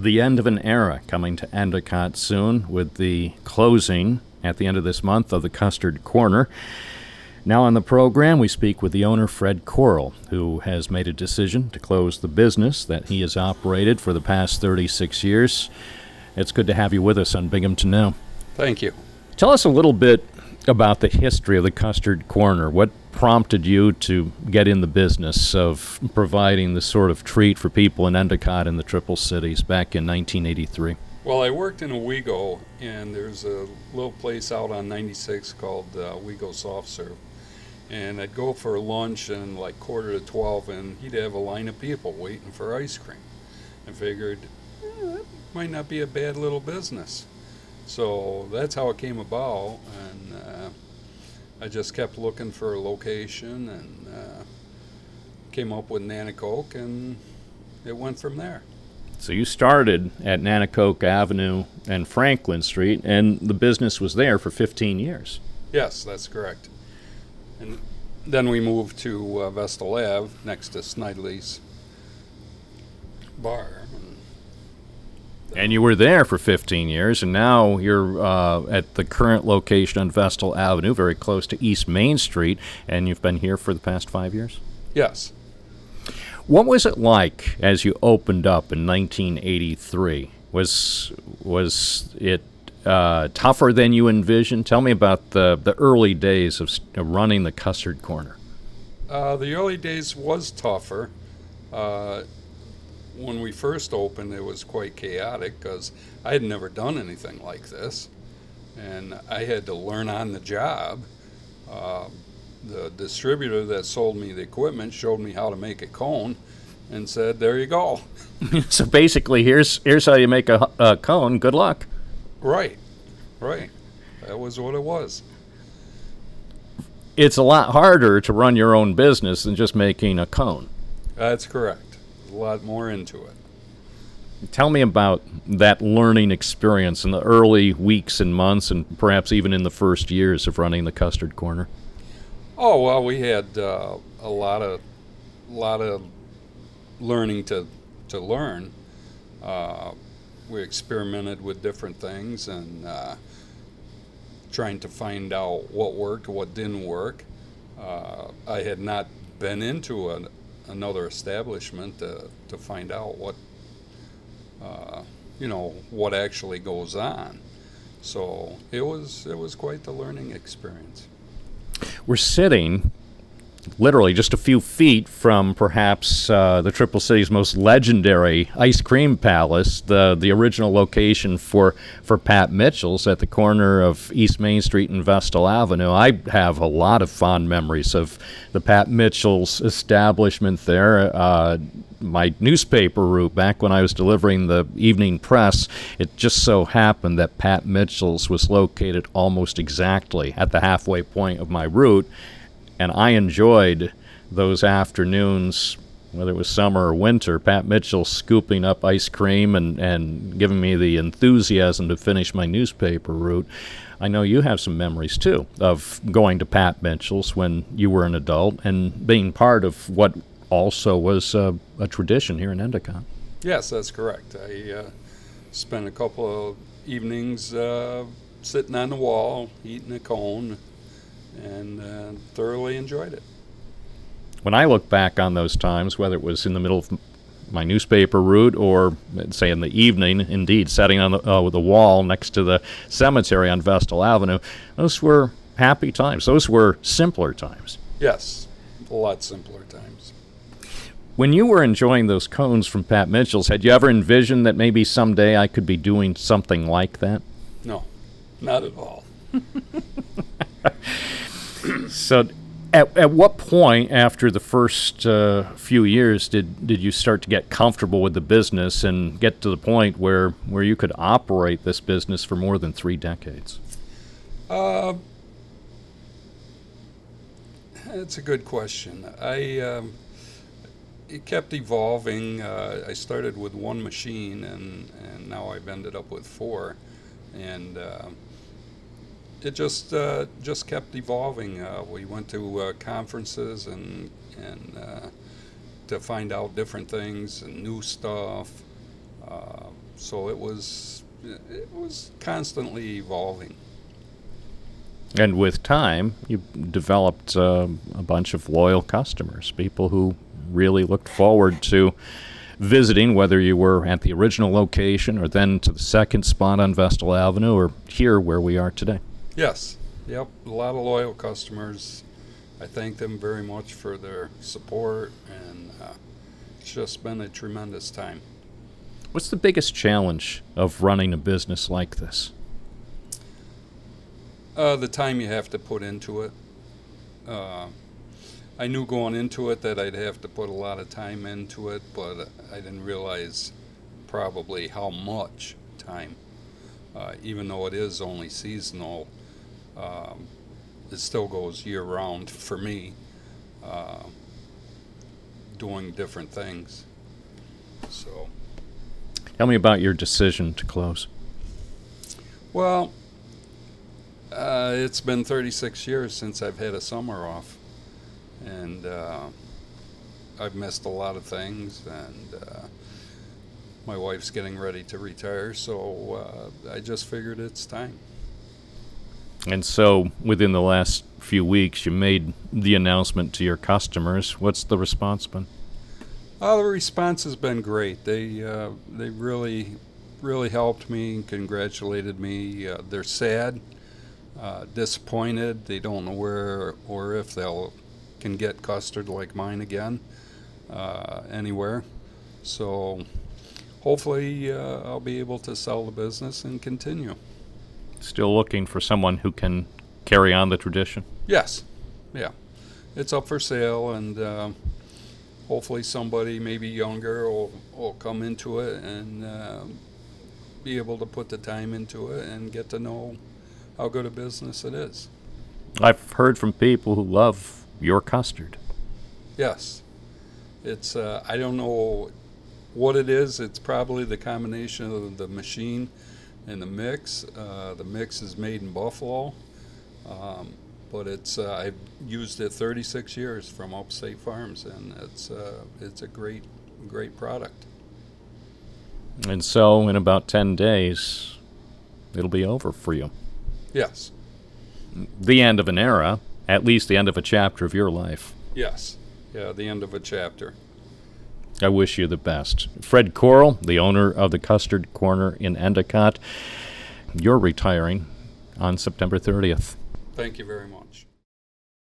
The end of an era coming to Endicott soon with the closing at the end of this month of the Custard Corner. Now on the program, we speak with the owner, Fred Corl, who has made a decision to close the business that he has operated for the past 36 years. It's good to have you with us on Binghamton Now. Thank you. Tell us a little bit about the history of the Custard Corner. What prompted you to get in the business of providing the sort of treat for people in Endicott and the Triple Cities back in 1983? Well, I worked in Owego, and there's a little place out on 96 called Owego Soft Serve. And I'd go for lunch and like 11:45, and he'd have a line of people waiting for ice cream. I figured, that might not be a bad little business. So that's how it came about, and I just kept looking for a location and came up with Endicott, and it went from there. So you started at Endicott Avenue and Franklin Street, and the business was there for 15 years. Yes, that's correct. And then we moved to Vestal Ave next to Snidely's bar. And you were there for 15 years, and now you're at the current location on Vestal Avenue, very close to East Main Street, and you've been here for the past 5 years? Yes. What was it like as you opened up in 1983? Was it tougher than you envisioned? Tell me about the early days of running the Custard Corner. The early days was tougher. When we first opened, it was quite chaotic because I had never done anything like this, and I had to learn on the job. The distributor that sold me the equipment showed me how to make a cone and said, there you go. So basically, here's how you make a cone. Good luck. Right. That was what it was. It's a lot harder to run your own business than just making a cone. That's correct. A lot more into it. Tell me about that learning experience in the early weeks and months, and perhaps even in the first years of running the Custard Corner. Oh well, we had a lot of learning to learn. We experimented with different things and trying to find out what worked, what didn't work. I had not been into another establishment to find out what what actually goes on. So it was quite the learning experience. We're sitting literally just a few feet from perhaps the Triple City's most legendary ice cream palace, the original location for Pat Mitchell's at the corner of East Main Street and Vestal Avenue. I have a lot of fond memories of the Pat Mitchell's establishment there. My newspaper route, back when I was delivering the evening press, it just so happened that Pat Mitchell's was located almost exactly at the halfway point of my route. And I enjoyed those afternoons, whether it was summer or winter, Pat Mitchell scooping up ice cream and giving me the enthusiasm to finish my newspaper route. I know you have some memories, too, of going to Pat Mitchell's when you were an adult and being part of what also was a tradition here in Endicott. Yes, that's correct. I spent a couple of evenings sitting on the wall, eating a cone, and thoroughly enjoyed it. When I look back on those times, whether it was in the middle of my newspaper route or, say, in the evening, indeed, sitting on the wall next to the cemetery on Vestal Avenue, those were happy times. Those were simpler times. Yes, a lot simpler times. When you were enjoying those cones from Pat Mitchell's, had you ever envisioned that maybe someday I could be doing something like that? No, not at all. So at what point after the first few years did you start to get comfortable with the business and get to the point where you could operate this business for more than 3 decades? That's a good question. It kept evolving. I started with 1 machine, and now I've ended up with 4. And it just kept evolving. We went to conferences and to find out different things and new stuff. So it was constantly evolving. And with time, you developed a bunch of loyal customers, people who really looked forward to visiting, whether you were at the original location or then to the second spot on Vestal Avenue or here where we are today. Yes. Yep. A lot of loyal customers. I thank them very much for their support, and it's just been a tremendous time. What's the biggest challenge of running a business like this? The time you have to put into it. I knew going into it that I'd have to put a lot of time into it, but I didn't realize probably how much time. Even though it is only seasonal, it still goes year-round for me, doing different things. So, tell me about your decision to close. Well, it's been 36 years since I've had a summer off, and I've missed a lot of things, and my wife's getting ready to retire, so I just figured it's time. And so within the last few weeks, you made the announcement to your customers. What's the response been? The response has been great. They really helped me and congratulated me. They're sad, disappointed. They don't know where or if they'll can get custard like mine again anywhere. So hopefully I'll be able to sell the business and continue. Still looking for someone who can carry on the tradition? Yes. Yeah. It's up for sale, and hopefully somebody maybe younger will come into it and be able to put the time into it and get to know how good a business it is. I've heard from people who love your custard. Yes. It's I don't know what it is. It's probably the combination of the machine and the mix. The mix is made in Buffalo, but it's I've used it 36 years from Upstate Farms, and it's a great product. And so in about 10 days, it'll be over for you. Yes. The end of an era, at least the end of a chapter of your life. Yes. Yeah, the end of a chapter. I wish you the best. Fred Corl, the owner of the Custard Corner in Endicott, you're retiring on September 30th. Thank you very much.